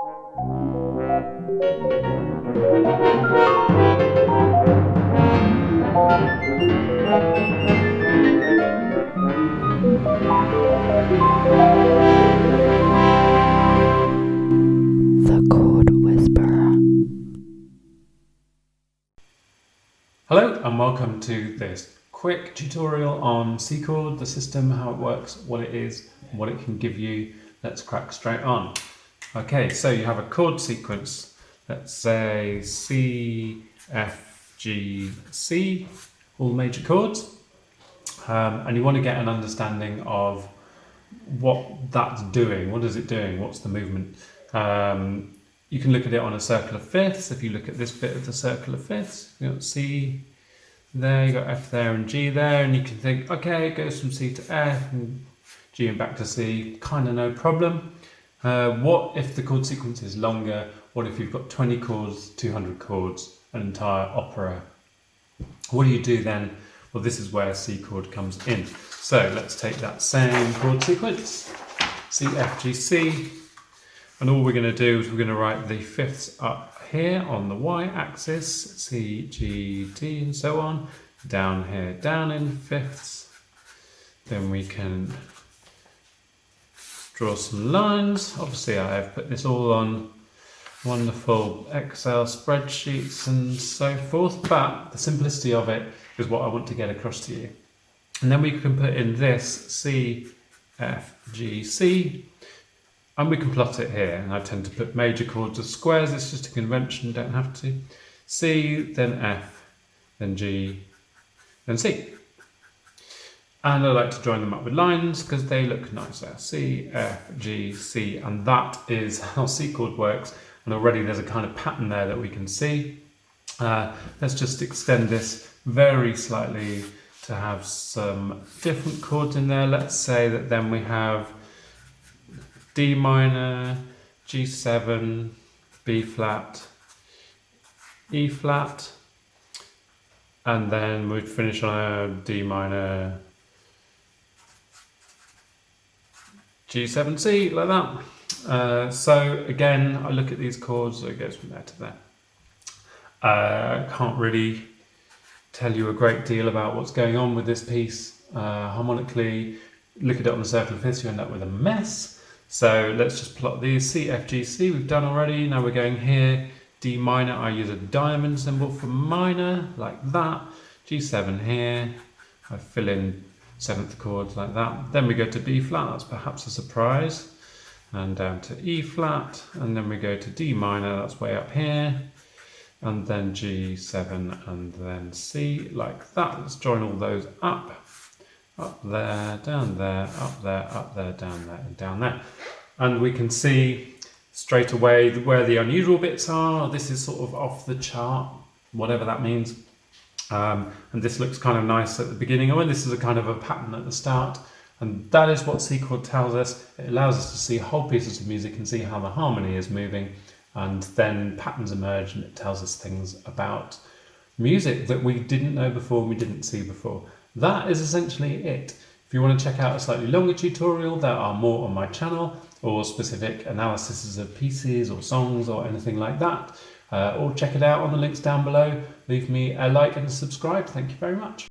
The Chord Whisperer. Hello and welcome to this quick tutorial on Seechord, the system, how it works, what it is, what it can give you. Let's crack straight on. Okay, so you have a chord sequence, let's say C, F, G, C, all major chords, and you want to get an understanding of what that's doing. What is it doing? What's the movement? You can look at it on a circle of fifths. If you look at this bit of the circle of fifths, you've got C there, you've got F there and G there, and you can think, okay, it goes from C to F and G and back to C, kind of no problem. What if the chord sequence is longer? What if you've got 20 chords, 200 chords, an entire opera? What do you do then? Well, this is where C chord comes in. So let's take that same chord sequence, C, F, G, C, and all we're going to do is we're going to write the fifths up here on the y-axis, C, G, D, and so on, down here, down in fifths. Then we can draw some lines. Obviously I have put this all on wonderful Excel spreadsheets and so forth, but the simplicity of it is what I want to get across to you. And then we can put in this C, F, G, C, and we can plot it here. And I tend to put major chords as squares, it's just a convention, don't have to. C, then F, then G, then C. And I like to join them up with lines because they look nicer. C, F, G, C, and that is how C chord works. And already there's a kind of pattern there that we can see. Let's just extend this very slightly to have some different chords in there. Let's say that then we have D minor, G7, B flat, E flat, and then we'd finish on a D minor, G7, C, like that. So again, I look at these chords, so it goes from there to there. Can't really tell you a great deal about what's going on with this piece. Harmonically, look at it on the circle of fifths, you end up with a mess. So let's just plot these. C, F, G, C, we've done already. Now we're going here. D minor, I use a diamond symbol for minor, like that. G7 here. I fill in seventh chords like that. Then we go to B flat, that's perhaps a surprise. And down to E flat. And then we go to D minor, that's way up here. And then G7 and then C, like that. Let's join all those up. Up there, down there, up there, down there, and down there. And we can see straight away where the unusual bits are. This is sort of off the chart, whatever that means. And this looks kind of nice at the beginning. And this is a kind of a pattern at the start. And that is what C chord tells us. It allows us to see whole pieces of music and see how the harmony is moving. And then patterns emerge and it tells us things about music that we didn't know before, we didn't see before. That is essentially it. If you want to check out a slightly longer tutorial, there are more on my channel, or specific analyses of pieces or songs or anything like that. Or check it out on the links down below. Leave me a like and a subscribe. Thank you very much.